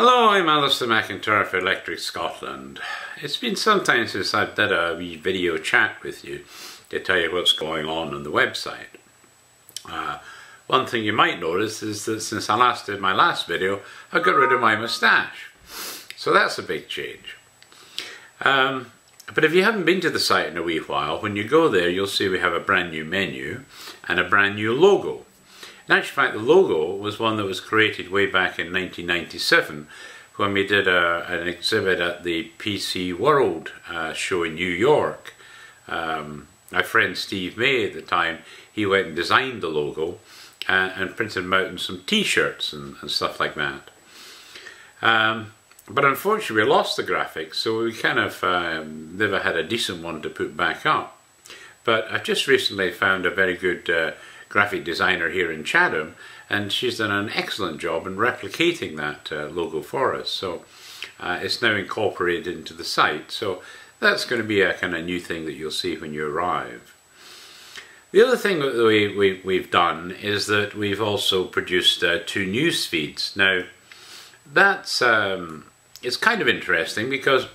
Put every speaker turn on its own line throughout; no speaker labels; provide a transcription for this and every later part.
Hello, I'm Alistair McIntyre for Electric Scotland. It's been some time since I've done a wee video chat with you to tell you what's going on the website. One thing you might notice is that since I last did my last video, I got rid of my moustache. So that's a big change. But if you haven't been to the site in a wee while, when you go there you'll see we have a brand new menu and a brand new logo. In actual fact, the logo was one that was created way back in 1997 when we did an exhibit at the PC World show in New York. My friend Steve May at the time, he went and designed the logo and printed them out in some t-shirts and stuff like that. But unfortunately we lost the graphics, so we kind of never had a decent one to put back up. But I've just recently found a very good graphic designer here in Chatham, and she's done an excellent job in replicating that logo for us. So it's now incorporated into the site, so that's going to be a kind of new thing that you'll see when you arrive. The other thing that we've done is that we've also produced 2 news feeds. Now that's it's kind of interesting because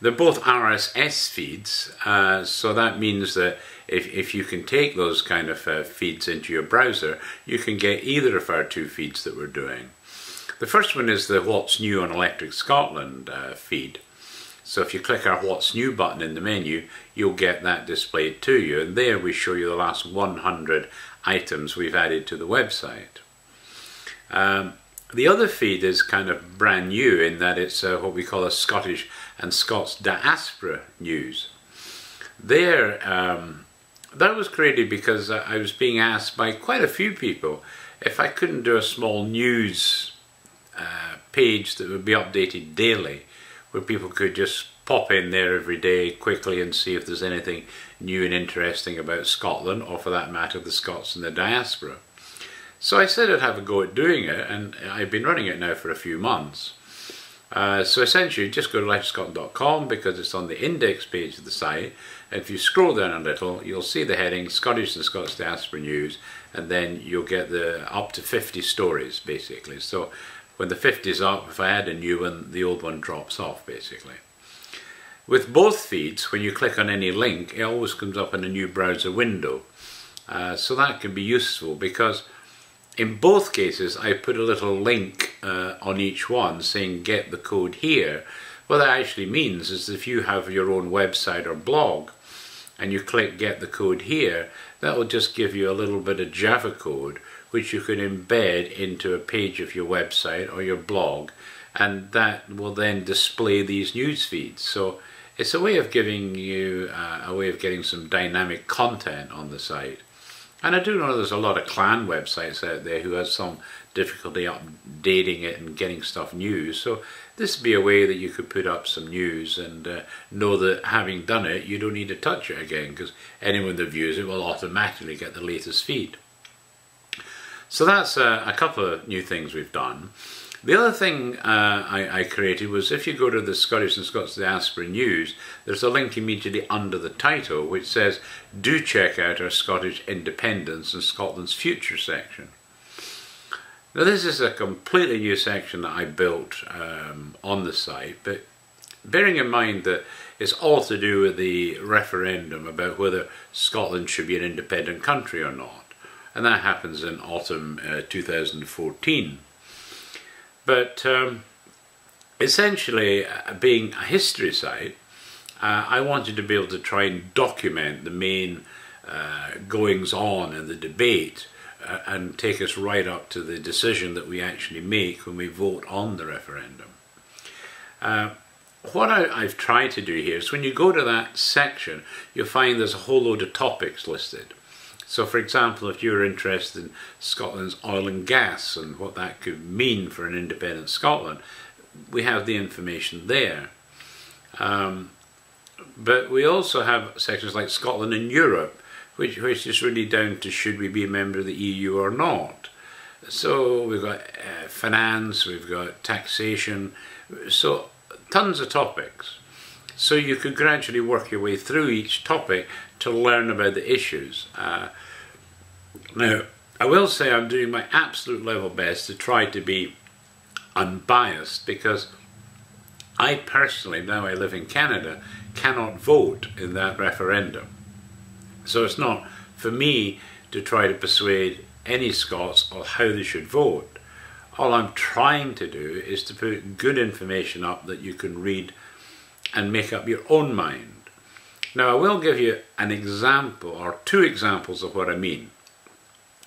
they're both RSS feeds, so that means that if you can take those kind of feeds into your browser, you can get either of our 2 feeds that we're doing. The first one is the What's New on Electric Scotland feed. So if you click our What's New button in the menu, you'll get that displayed to you, and there we show you the last 100 items we've added to the website. The other feed is kind of brand new in that it's what we call a Scottish and Scots diaspora news. There, that was created because I was being asked by quite a few people if I couldn't do a small news page that would be updated daily, where people could just pop in there every day quickly and see if there's anything new and interesting about Scotland, or for that matter the Scots in the diaspora. So I said I'd have a go at doing it, and I've been running it now for a few months. So essentially just go to electricscotland.com because it's on the index page of the site, and if you scroll down a little you'll see the heading Scottish and Scots Diaspora News, and then you'll get the up to 50 stories basically. So when the 50's up, if I add a new one, the old one drops off basically. With both feeds, when you click on any link, it always comes up in a new browser window. So that can be useful because in both cases I put a little link on each one saying get the code here. What that actually means is if you have your own website or blog and you click get the code here, that will just give you a little bit of Java code which you can embed into a page of your website or your blog, and that will then display these news feeds. So it's a way of giving you a way of getting some dynamic content on the site. And I do know there's a lot of clan websites out there who have some difficulty updating it and getting stuff new. So this would be a way that you could put up some news and know that having done it, you don't need to touch it again, because anyone that views it will automatically get the latest feed. So that's a couple of new things we've done. The other thing I created was if you go to the Scottish and Scots Diaspora News, there's a link immediately under the title which says do check out our Scottish Independence and Scotland's Future section. Now this is a completely new section that I built on the site, but bearing in mind that it's all to do with the referendum about whether Scotland should be an independent country or not, and that happens in autumn 2014. But essentially, being a history site, I wanted to be able to try and document the main goings on in the debate and take us right up to the decision that we actually make when we vote on the referendum. What I've tried to do here is when you go to that section, you'll find there's a whole load of topics listed. So for example, if you're interested in Scotland's oil and gas and what that could mean for an independent Scotland, we have the information there. But we also have sections like Scotland and Europe, which is really down to should we be a member of the EU or not. So we've got finance, we've got taxation, so tons of topics. So you could gradually work your way through each topic to learn about the issues. Now, I will say I'm doing my absolute level best to try to be unbiased, because I personally, now I live in Canada, cannot vote in that referendum. So it's not for me to try to persuade any Scots of how they should vote. All I'm trying to do is to put good information up that you can read and make up your own mind. Now, I will give you an example, or two examples of what I mean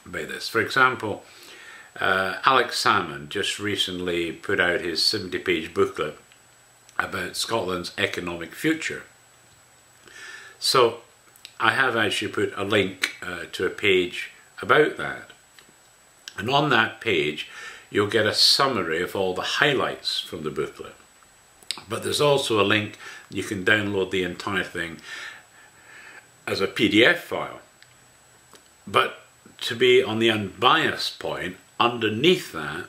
by this. For example, Alex Salmon just recently put out his 70-page booklet about Scotland's economic future. So I have actually put a link to a page about that. And on that page, you'll get a summary of all the highlights from the booklet. But there's also a link, you can download the entire thing as a PDF file. But to be on the unbiased point, underneath that,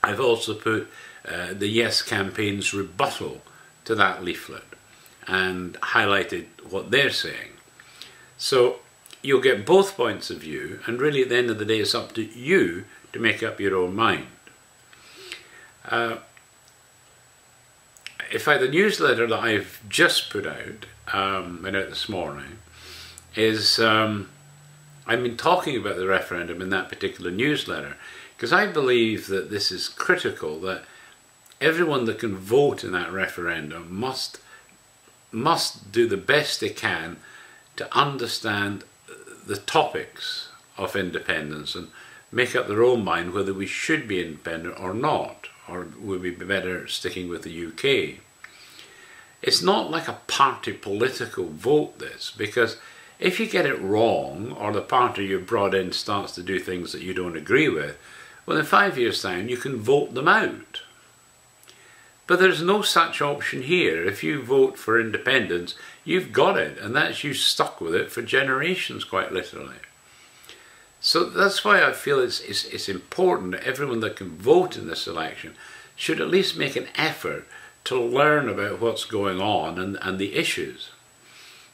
I've also put the Yes campaign's rebuttal to that leaflet and highlighted what they're saying. So you'll get both points of view, and really at the end of the day it's up to you to make up your own mind. In fact, the newsletter that I've just put out, went out this morning, is I've been talking about the referendum in that particular newsletter because I believe that this is critical, that everyone that can vote in that referendum must do the best they can to understand the topics of independence and make up their own mind whether we should be independent or not, or would we be better sticking with the UK. It's not like a party political vote, this, because if you get it wrong, or the party you brought in starts to do things that you don't agree with, well, in 5 years' time you can vote them out. But there's no such option here. If you vote for independence, you've got it, and that's you stuck with it for generations, quite literally. So that's why I feel it's important that everyone that can vote in this election should at least make an effort to learn about what's going on and the issues.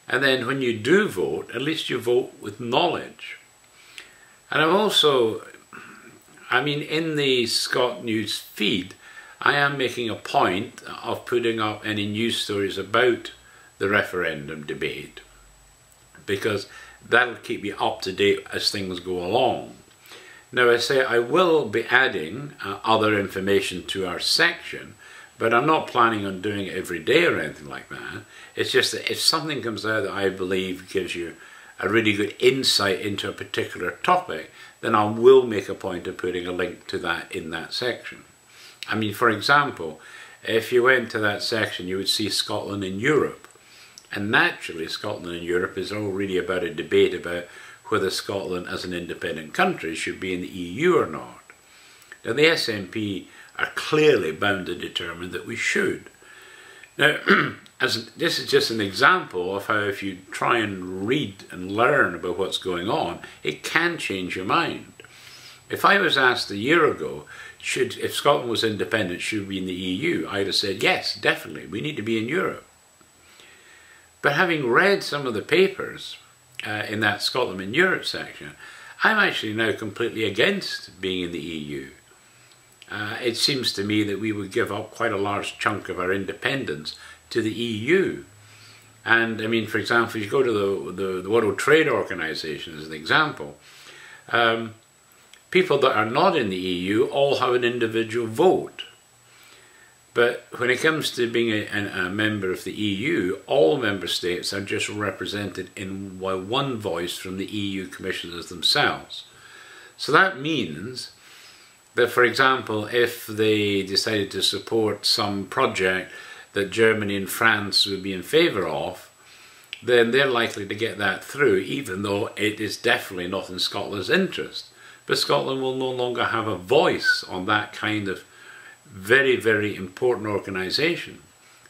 And then when you do vote, at least you vote with knowledge. And I'm also, in the Scot News feed, I am making a point of putting up any news stories about the referendum debate, because that'll keep you up to date as things go along. Now, I say I will be adding other information to our section, but I'm not planning on doing it every day or anything like that. It's just that if something comes out that I believe gives you a really good insight into a particular topic, then I will make a point of putting a link to that in that section. For example, if you went to that section, you would see Scotland in Europe. And naturally, Scotland in Europe is all really about a debate about whether Scotland as an independent country should be in the EU or not. Now, the SNP are clearly bound to determine that we should. Now, this is just an example of how if you try and read and learn about what's going on, it can change your mind. If I was asked a year ago, if Scotland was independent, should we be in the EU, I'd have said, yes, definitely, we need to be in Europe. But having read some of the papers in that Scotland in Europe section, I'm actually now completely against being in the EU. It seems to me that we would give up quite a large chunk of our independence to the EU. And for example, if you go to the World Trade Organization as an example, people that are not in the EU all have an individual vote. But when it comes to being a member of the EU, all member states are just represented in one voice from the EU commissioners themselves. So that means that, for example, if they decided to support some project that Germany and France would be in favour of, then they're likely to get that through, even though it is definitely not in Scotland's interest. But Scotland will no longer have a voice on that kind of very, very important organisation.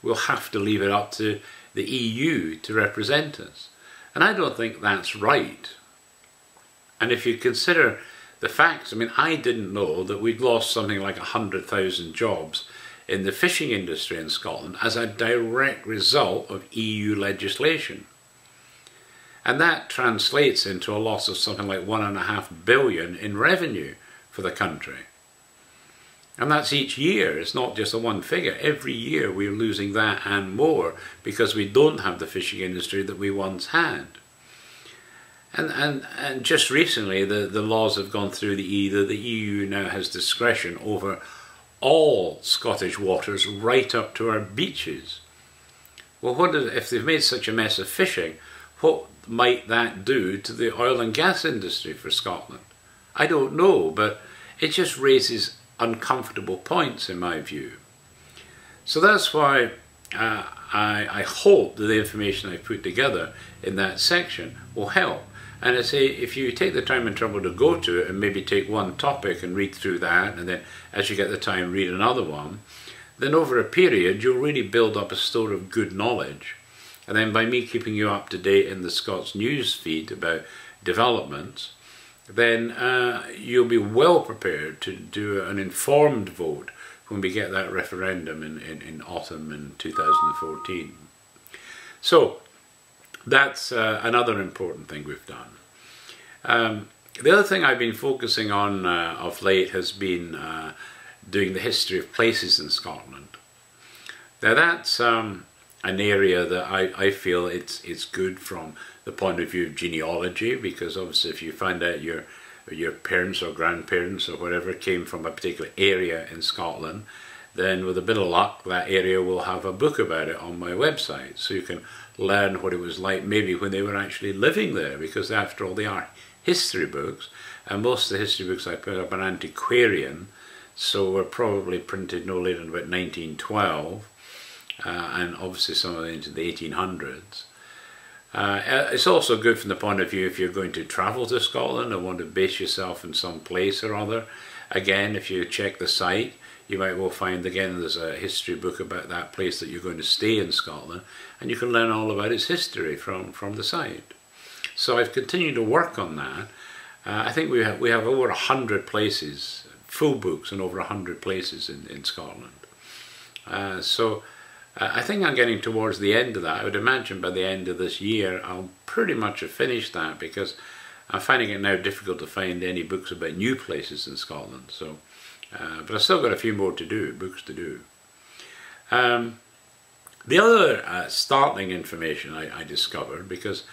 We'll have to leave it up to the EU to represent us. And I don't think that's right. And if you consider the facts, I didn't know that we'd lost something like 100,000 jobs in the fishing industry in Scotland as a direct result of EU legislation. And that translates into a loss of something like £1.5 billion in revenue for the country. And that's each year. It's not just a one figure. Every year we're losing that and more because we don't have the fishing industry that we once had. And just recently the laws have gone through the EU now has discretion over all Scottish waters right up to our beaches. Well, if they've made such a mess of fishing, what might that do to the oil and gas industry for Scotland? I don't know, but it just raises uncomfortable points in my view. So that's why I hope that the information I put together in that section will help. And I say, if you take the time and trouble to go to it and maybe take one topic and read through that, and then as you get the time read another one, then over a period you'll really build up a store of good knowledge. And then by me keeping you up to date in the Scots news feed about developments, then you'll be well prepared to do an informed vote when we get that referendum in autumn in 2014. So that's another important thing we've done. The other thing I've been focusing on of late has been doing the history of places in Scotland. Now that's an area that I feel it's good from the point of view of genealogy, because obviously if you find out your parents or grandparents or whatever came from a particular area in Scotland, then with a bit of luck that area will have a book about it on my website, so you can learn what it was like maybe when they were actually living there, because after all they are history books, and most of the history books I put up are antiquarian, so were probably printed no later than about 1912, and obviously some of them into the 1800s. It's also good from the point of view if you're going to travel to Scotland and want to base yourself in some place or other. Again, if you check the site, you might well find again there's a history book about that place that you're going to stay in Scotland, and you can learn all about its history from the site. So I've continued to work on that. I think we have over 100 places, full books in over 100 places in Scotland. So I think I'm getting towards the end of that. I would imagine by the end of this year I'll pretty much have finished that, because I'm finding it now difficult to find any books about new places in Scotland. So, but I've still got a few more to do, books to do. The other startling information I discovered, because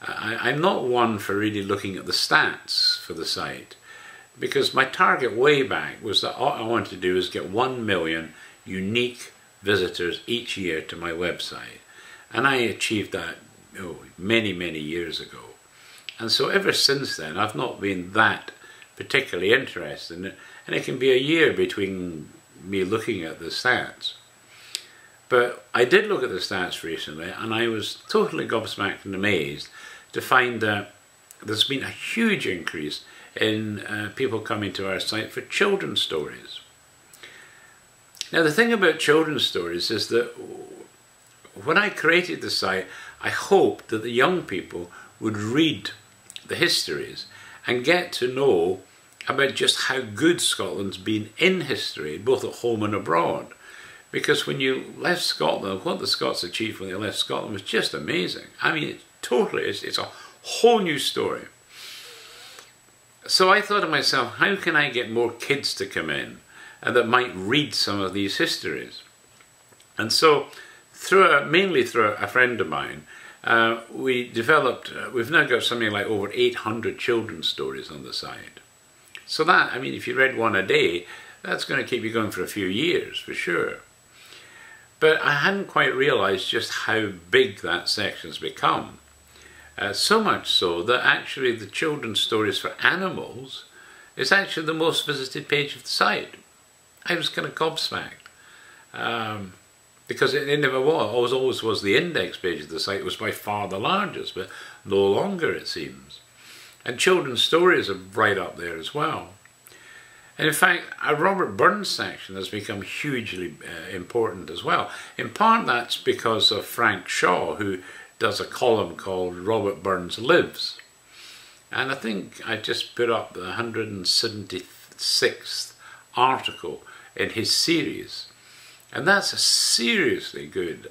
I'm not one for really looking at the stats for the site, because my target way back was that all I wanted to do is get 1 million unique visitors each year to my website, and I achieved that many years ago. And so ever since then I've not been that particularly interested in it, and it can be a year between me looking at the stats. But I did look at the stats recently, and I was totally gobsmacked and amazed to find that there's been a huge increase in people coming to our site for children's stories. Now the thing about children's stories is that when I created the site, I hoped that the young people would read the histories and get to know about just how good Scotland's been in history, both at home and abroad. Because when you left Scotland, what the Scots achieved when they left Scotland was just amazing. I mean, it's a whole new story. So I thought to myself, how can I get more kids to come in and that might read some of these histories? And so, mainly through a friend of mine, we developed, we've now got something like over 800 children's stories on the site. So that, I mean, if you read one a day, that's going to keep you going for a few years, for sure. But I hadn't quite realised just how big that section's become. So much so that actually the children's stories for animals is actually the most visited page of the site. I was kind of gobsmacked. Because it never was, always was the index page of the site. It was by far the largest, but no longer it seems. And children's stories are right up there as well. And in fact, a Robert Burns section has become hugely important as well. In part that's because of Frank Shaw, who does a column called Robert Burns Lives. And I think I just put up the 176th article in his series. And that's a seriously good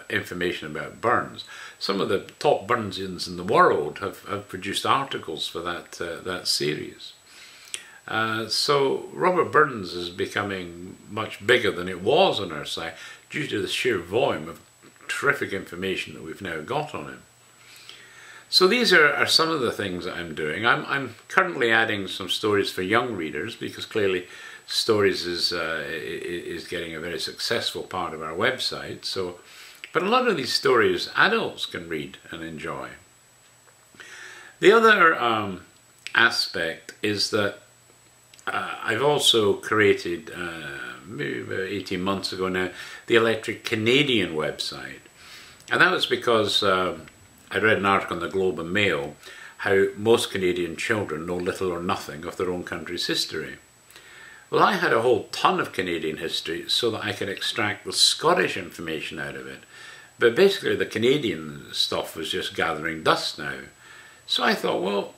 information about Burns. Some of the top Burnsians in the world have produced articles for that series. So Robert Burns is becoming much bigger than it was on our site due to the sheer volume of terrific information that we've now got on him. So these are some of the things that I'm doing. I'm currently adding some stories for young readers, because clearly stories is getting a very successful part of our website. So, but a lot of these stories adults can read and enjoy. The other aspect is that I've also created, maybe about 18 months ago now, the Electric Canadian website. And that was because I read an article in the Globe and Mail how most Canadian children know little or nothing of their own country's history. Well, I had a whole ton of Canadian history so that I could extract the Scottish information out of it. But basically the Canadian stuff was just gathering dust now. So I thought, well,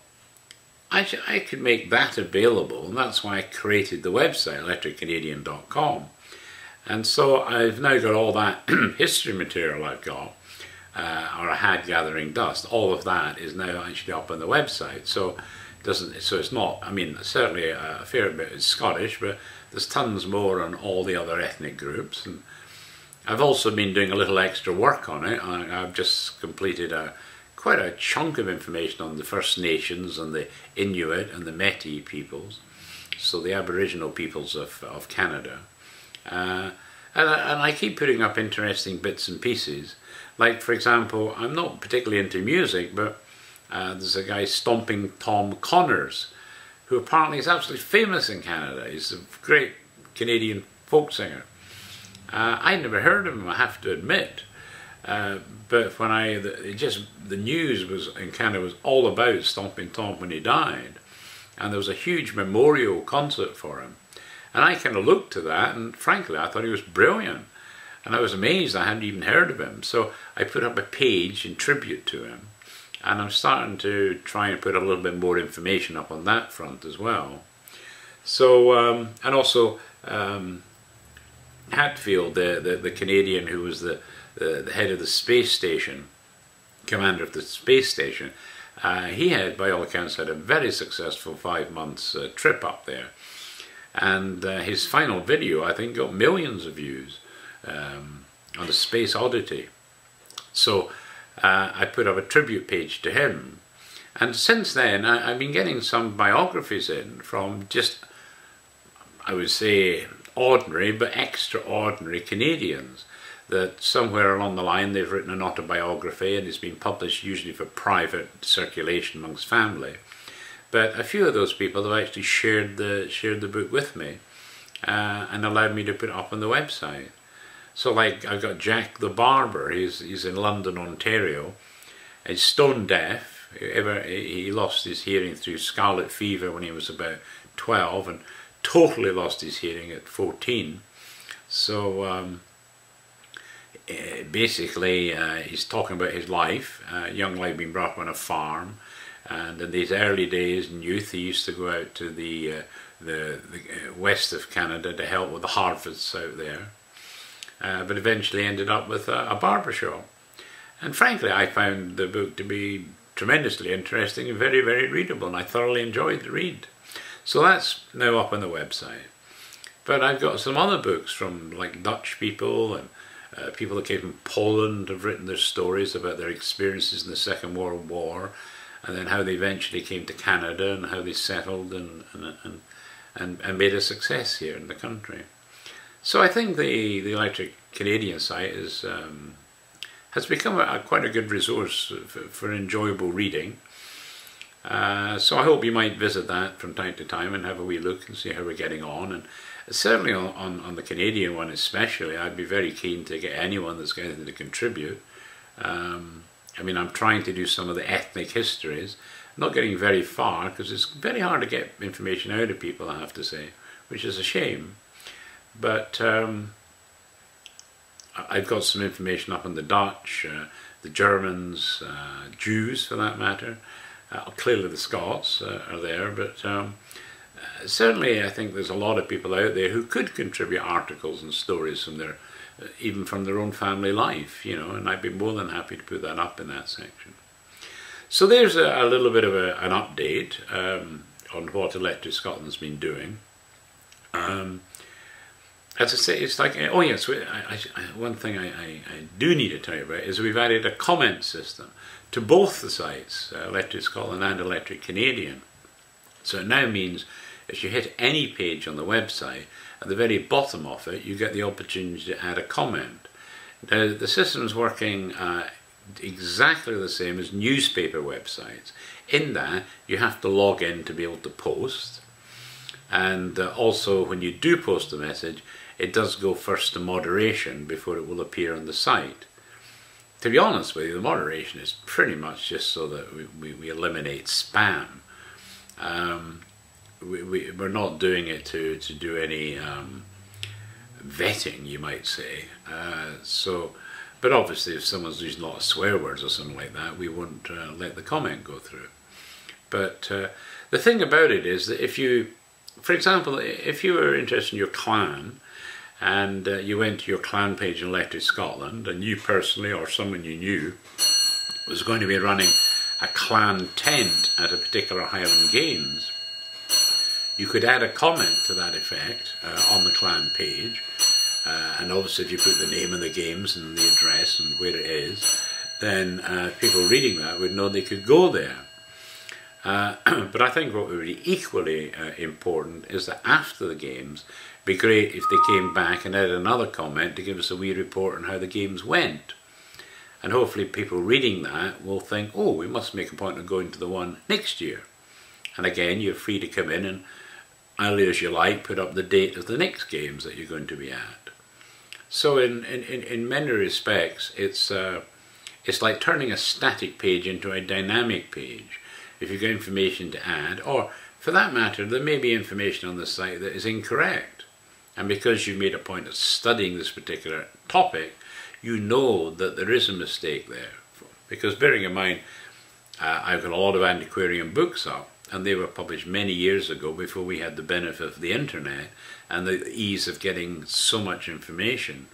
I could make that available, and that's why I created the website, electriccanadian.com. And so I've now got all that history material I've got, or I had gathering dust. All of that is now actually up on the website. So it's not, I mean, certainly a fair bit is Scottish, but there's tons more on all the other ethnic groups. And I've also been doing a little extra work on it. I've just completed quite a chunk of information on the First Nations and the Inuit and the Métis peoples, so the Aboriginal peoples of Canada. And I keep putting up interesting bits and pieces. Like, for example, I'm not particularly into music, but there's a guy, Stomping Tom Connors, who apparently is absolutely famous in Canada. He's a great Canadian folk singer. I'd never heard of him, I have to admit. But when the news was in Canada was all about Stomping Tom when he died, and there was a huge memorial concert for him. And I kind of looked to that, and frankly, I thought he was brilliant. And I was amazed I hadn't even heard of him. So I put up a page in tribute to him. And I'm starting to try and put a little bit more information up on that front as well. So, and also Hatfield, the Canadian who was the head of the space station, commander of the space station, he had, by all accounts, had a very successful 5 months trip up there. And his final video, I think, got millions of views on the Space Oddity. So I put up a tribute page to him. And since then, I've been getting some biographies in from just, I would say, ordinary but extraordinary Canadians, that somewhere along the line they've written an autobiography and it's been published usually for private circulation amongst family. But a few of those people have actually shared the book with me and allowed me to put it up on the website. So, like, I've got Jack the Barber. He's in London, Ontario. He's stone deaf. He lost his hearing through scarlet fever when he was about 12 and totally lost his hearing at 14. So basically he's talking about his life, young life, being brought up on a farm. And in these early days in youth, he used to go out to the west of Canada to help with the harvests out there. But eventually ended up with a barber shop. And frankly, I found the book to be tremendously interesting and very, very readable, and I thoroughly enjoyed the read. So that's now up on the website. But I've got some other books from, like, Dutch people and people that came from Poland have written their stories about their experiences in the Second World War, and then how they eventually came to Canada and how they settled and made a success here in the country. So I think the Electric Canadian site has become quite a good resource for enjoyable reading. So I hope you might visit that from time to time and have a wee look and see how we're getting on. And certainly on the Canadian one especially, I'd be very keen to get anyone that's got anything to contribute. I mean, I'm trying to do some of the ethnic histories. I'm not getting very far because it's very hard to get information out of people, I have to say, which is a shame. But I've got some information up on the Dutch, the Germans, Jews for that matter. Clearly the Scots are there, but certainly I think there's a lot of people out there who could contribute articles and stories from their, even from their own family life, you know, and I'd be more than happy to put that up in that section. So there's a little bit of an update. on what Electric Scotland's been doing. As I say, it's like, oh yes, one thing I do need to tell you about is we've added a comment system to both the sites, Electric Scotland and Electric Canadian. So it now means if you hit any page on the website, at the very bottom of it, you get the opportunity to add a comment. Now, the system's working exactly the same as newspaper websites, in that you have to log in to be able to post, and also when you do post a message, it does go first to moderation before it will appear on the site. To be honest with you, the moderation is pretty much just so that we eliminate spam. We're not doing it to do any vetting, you might say. But obviously if someone's using a lot of swear words or something like that, we won't let the comment go through. But the thing about it is that if you, for example, if you were interested in your clan, and you went to your clan page in Electric Scotland, and you personally or someone you knew was going to be running a clan tent at a particular Highland Games, you could add a comment to that effect on the clan page, and obviously if you put the name of the games and the address and where it is, then people reading that would know they could go there. But I think what would be equally important is that after the games, it'd be great if they came back and added another comment to give us a wee report on how the games went. And hopefully people reading that will think, oh, we must make a point of going to the one next year. And again, you're free to come in and, early as you like, put up the date of the next games that you're going to be at. So in many respects, it's like turning a static page into a dynamic page. If you've got information to add, or for that matter, there may be information on the site that is incorrect. And because you've made a point of studying this particular topic, you know that there is a mistake there. Because bearing in mind, I've got a lot of antiquarian books up, and they were published many years ago before we had the benefit of the internet and the ease of getting so much information.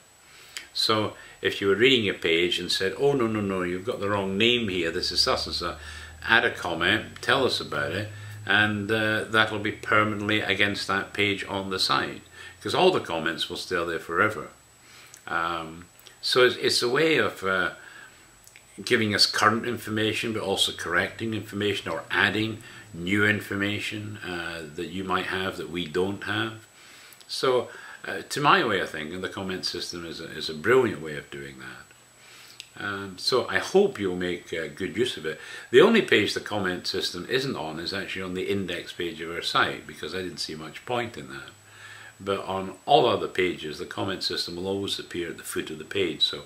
So if you were reading a page and said, oh no, you've got the wrong name here, this is such and such, add a comment, tell us about it, and that'll be permanently against that page on the site, because all the comments will stay there forever. So it's a way of giving us current information, but also correcting information or adding new information that you might have that we don't have. So to my way of thinking, the comment system is a brilliant way of doing that. So I hope you'll make good use of it. The only page the comment system isn't on is actually on the index page of our site, because I didn't see much point in that. But on all other pages, the comment system will always appear at the foot of the page. So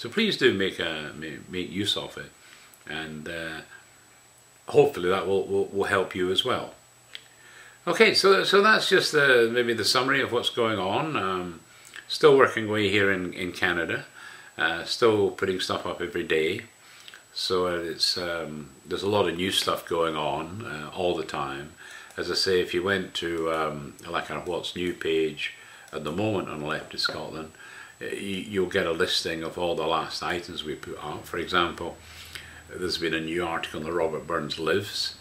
please do make use of it, and hopefully that will help you as well. Okay, so that's just maybe the summary of what's going on. Still working away here in Canada. Still putting stuff up every day, so it's there's a lot of new stuff going on all the time. As I say, if you went to like our What's New page at the moment on Electric Scotland, you'll get a listing of all the last items we put up. For example, there's been a new article in the Robert Burns Lives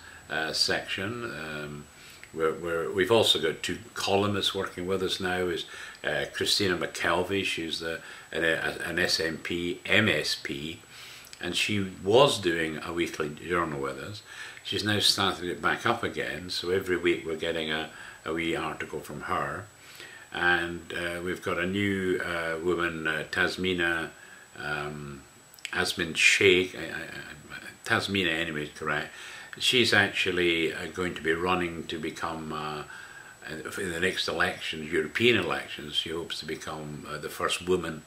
section, where we've also got two columnists working with us now. Is Christina McKelvey. She's an SNP MSP, and she was doing a weekly journal with us. She's now started it back up again, so every week we're getting a wee article from her. And we've got a new woman, Tasmina Asmin Sheikh, Tasmina anyway is correct. She's actually going to be running to become, in the next election, European elections, she hopes to become the first woman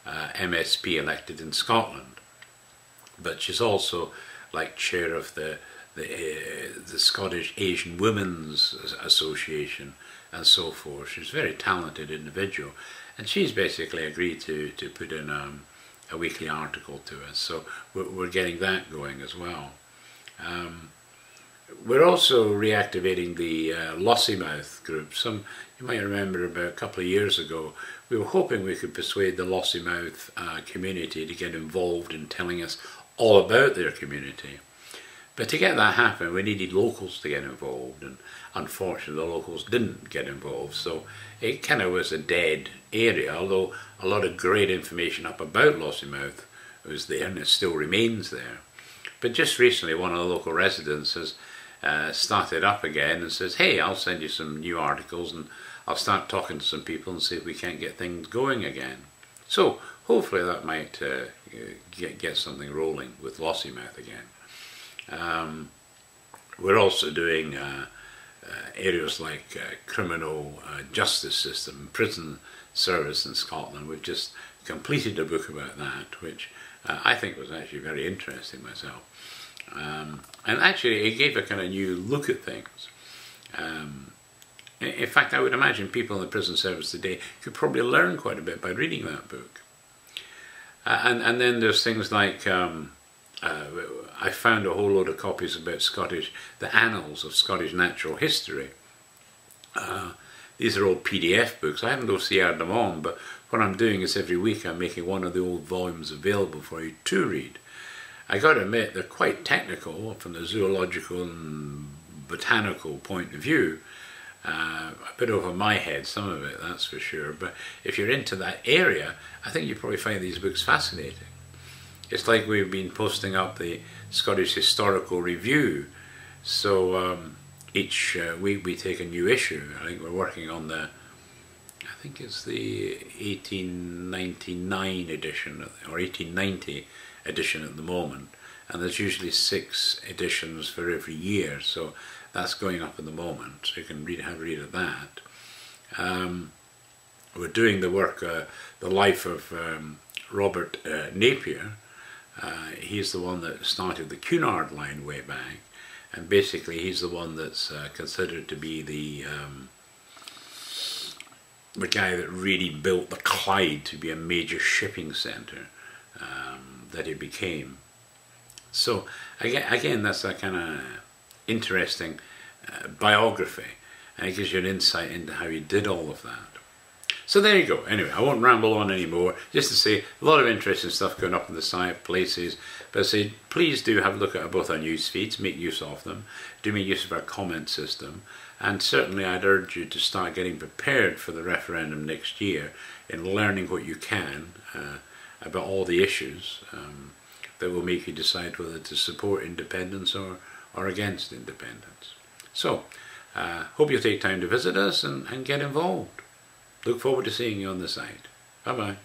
MSP elected in Scotland. But she's also like chair of the Scottish Asian Women's Association and so forth. She's a very talented individual, and she's basically agreed to put in a weekly article to us, so we're getting that going as well. We're also reactivating the Lossiemouth group. You might remember about a couple of years ago we were hoping we could persuade the Lossiemouth community to get involved in telling us all about their community. But to get that happen, we needed locals to get involved, and unfortunately the locals didn't get involved, so it kind of was a dead area, although a lot of great information up about Lossiemouth was there, and it still remains there. But just recently one of the local residents has started up again and says, hey, I'll send you some new articles and I'll start talking to some people and see if we can't get things going again. So hopefully that might get something rolling with Lossiemouth again. We're also doing areas like criminal justice system, prison service in Scotland. We've just completed a book about that, which I think was actually very interesting myself. And actually it gave a kind of new look at things. In fact, I would imagine people in the prison service today could probably learn quite a bit by reading that book. And then there's things like, I found a whole load of copies about the annals of Scottish natural history. These are all PDF books. I haven't OCR'd them on, but what I'm doing is every week I'm making one of the old volumes available for you to read. I got to admit, they're quite technical from the zoological and botanical point of view. A bit over my head, some of it, that's for sure. But if you're into that area, I think you probably find these books fascinating. It's like we've been posting up the Scottish Historical Review. So each week we take a new issue. I think we're working on I think it's the 1899 edition, or 1890 edition at the moment. And there's usually 6 editions for every year. So that's going up at the moment, so you can have a read of that. We're doing the work, the life of Robert Napier. He's the one that started the Cunard line way back, and basically he's the one that's considered to be the guy that really built the Clyde to be a major shipping centre that it became. So again, that's a kind of interesting biography, and it gives you an insight into how he did all of that. So there you go. Anyway, I won't ramble on anymore, just to say a lot of interesting stuff going up on the site, places, but I say please do have a look at both our news feeds, make use of them, do make use of our comment system, and certainly I'd urge you to start getting prepared for the referendum next year in learning what you can about all the issues that will make you decide whether to support independence or against independence. So, hope you'll take time to visit us and get involved. Look forward to seeing you on the site. Bye-bye.